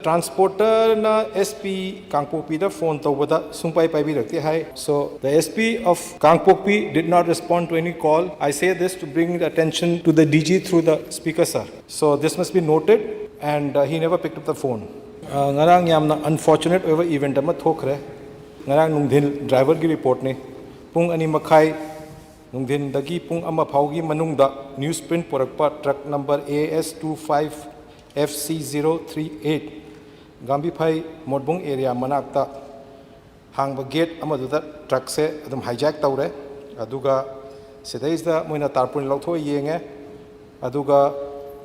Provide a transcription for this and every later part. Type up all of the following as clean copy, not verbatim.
Transporter na SP Kangpokpi da phone tawada sungpai paibirakti hai. So the SP of Kangpokpi did not respond to any call. I say this to bring the attention to the DG through the speaker, sir. So this must be noted, and he never picked up the phone. Ngarang yamna unfortunate over event ama thokre. Ngarang nungdhin driver gi report ni pung ani makhai nungdhin dagi pung ama phaugi manungda newsprint porakpa truck number AS25 FC038 Gambi Pai Modbung area Manakta Hangba gate Amaduda truck se Adam hijack Taure Aduga Sedays the Moina Tarpun Lotho Yenge Aduga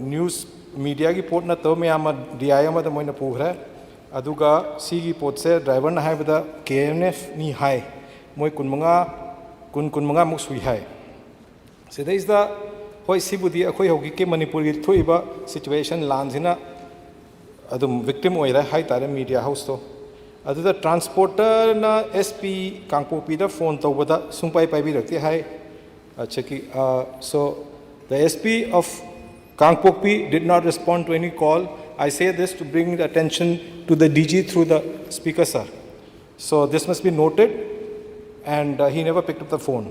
news media report na Tomiama Diama the Moina Puhre Aduga Sigi Potse driver na have the KNF ni high Moi Kunmunga Kunmunga Musui high Sedays the Hoi Sibudi Akoi Hoki Manipur Tuiba situation Lanzina Adum victim oira high tare media house to adu the transporter na SP Kangpokpi da phone tawada sungpai paibirakti hai cheki so the SP of Kangpokpi did not respond to any call. I say this to bring the attention to the DG through the speaker, sir. So this must be noted, and he never picked up the phone.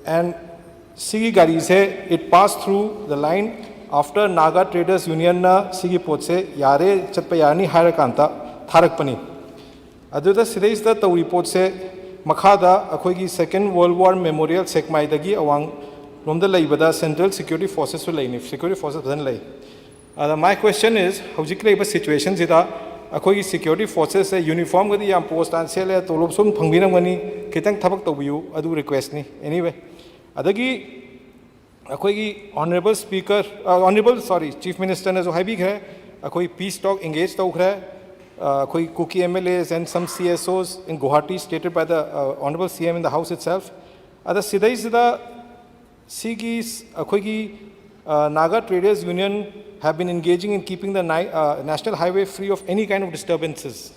And Sigi Gari say it passed through the line after Naga Traders Union na Sigi Potse Yare Chatpayani Harakanta Tharakpani. Aduda Sidays the report se Makhada Akoigi Second World War Memorial Sekmaidagi Awang Romda Laibada Central Security Forces will lay Security Forces doesn't lay. My question is how Jikla situation Zida Akoigi Security Forces say uniform with the post and sell Tolopsum Panginamani Kitang Tabak Tabu Adu request ni anyway. Adagi honorable speaker, chief minister ne jo hai bhi hai, koi peace talk engaged to hai, koi cookie MLAs and some CSOs in Guwahati stated by the honorable CM in the house itself. Ada sidai sida Sigis koi Naga Traders Union have been engaging in keeping the national highway free of any kind of disturbances.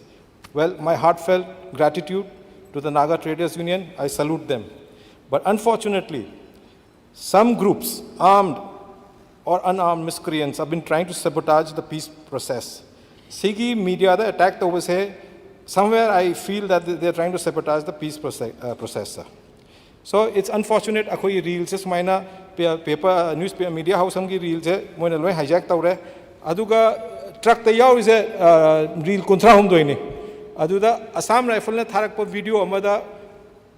Well, my heartfelt gratitude to the Naga Traders Union. I salute them. But unfortunately, some groups, armed or unarmed miscreants, have been trying to sabotage the peace process. Sigi media the attack over say, somewhere I feel that they are trying to sabotage the peace process. So it's unfortunate. Akoi reels just maina paper newspaper media house hangi reels hai moina loi hijack taure. Aduga truck the yaw is a reel kontra hum doini. Aduda Assam rifle ne tharak po video amada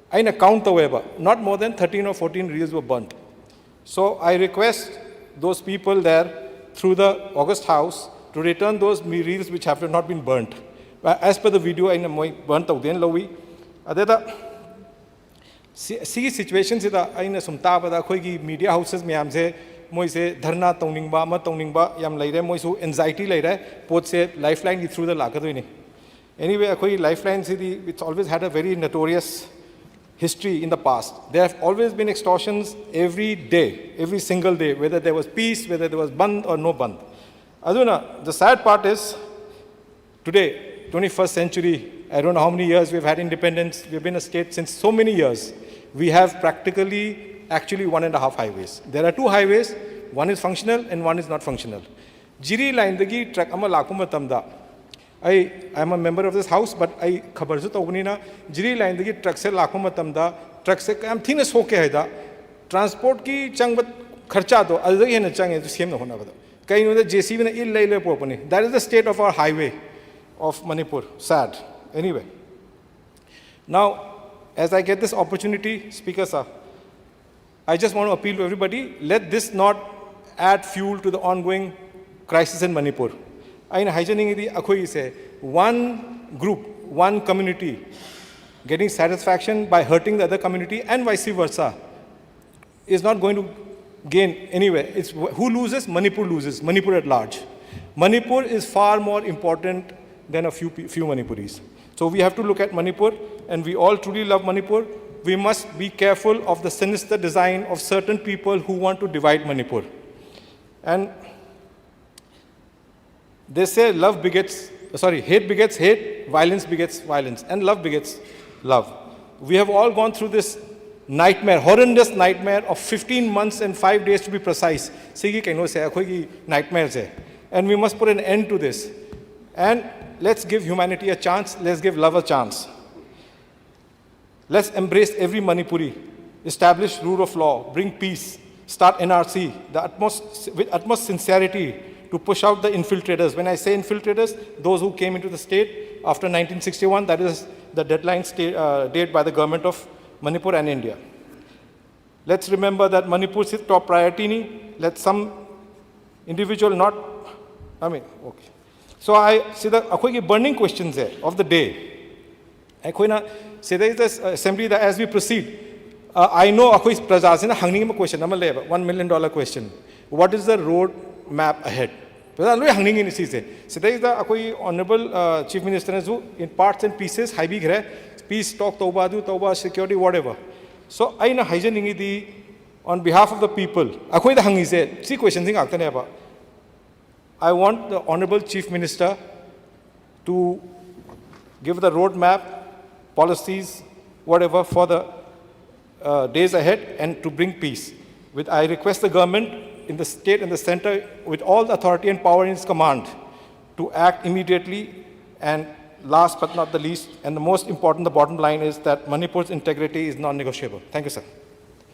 aina count taweba. Not more than 13 or 14 reels were burnt. So I request those people there through the August House to return those reels which have not been burnt. As per the video, I burnt out then lowi. Adeda see situations ida aina sumta bada khoi media houses myam se moi se dharna tongning ma tongning ba yam leire moi su anxiety leire pot se lifeline gi through the lakadoi ni. Anyway, khoi lifeline city it's always had a very notorious history in the past. There have always been extortions every day, every single day, whether there was peace, whether there was band or no band. Aduna, the sad part is, today, 21st century, I don't know how many years we've had independence, we've been a state since so many years. We have practically, actually 1.5 highways. There are 2 highways, one is functional and one is not functional. Jiri line dagi track ama lakuma tamda. I am a member of this house, but I Khabar zu tawni na jiri line dagi truck se lakho matam da truck se am thinas ho ke haida transport ki changbat kharcha do adagi hena change to same na hona bada kai no the JCB na il lai le popani. That is the state of our highway of Manipur. Sad. Anyway, now as I get this opportunity, speaker sir, I just want to appeal to everybody, let this not add fuel to the ongoing crisis in Manipur. In hijacking akoi say one group, one community getting satisfaction by hurting the other community and vice versa is not going to gain anywhere. It's who loses? Manipur loses. Manipur at large. Manipur is far more important than a few Manipuris. So we have to look at Manipur, and we all truly love Manipur. We must be careful of the sinister design of certain people who want to divide Manipur. And they say hate begets hate, violence begets violence, and love begets love. We have all gone through this nightmare, horrendous nightmare of 15 months and 5 days to be precise. Sigi kaino se akhoi nightmare se. and we must put an end to this. And let's give humanity a chance, let's give love a chance. Let's embrace every Manipuri, establish rule of law, bring peace, start NRC, with utmost sincerity to push out the infiltrators. When I say infiltrators, those who came into the state after 1961, that is the deadline date by the government of Manipur and India. Let's remember that Manipur is top priority ni. Let some individual not, okay. So I see the burning questions there of the day. Say there is this assembly that as we proceed, I know akwai prajasina hanging question, $1 million question. What is the road map ahead? Hanging in so there is the honorable Chief Minister who in parts and pieces, peace talk, Touba, security, whatever. So I know on behalf of the people, akwai the hangi se three questions I want the honorable Chief Minister to give the road map, policies, whatever for the days ahead and to bring peace. I request the government in the state and the center with all the authority and power in its command to act immediately. And last but not the least, and the most important, the bottom line is that Manipur's integrity is non-negotiable. Thank you, sir.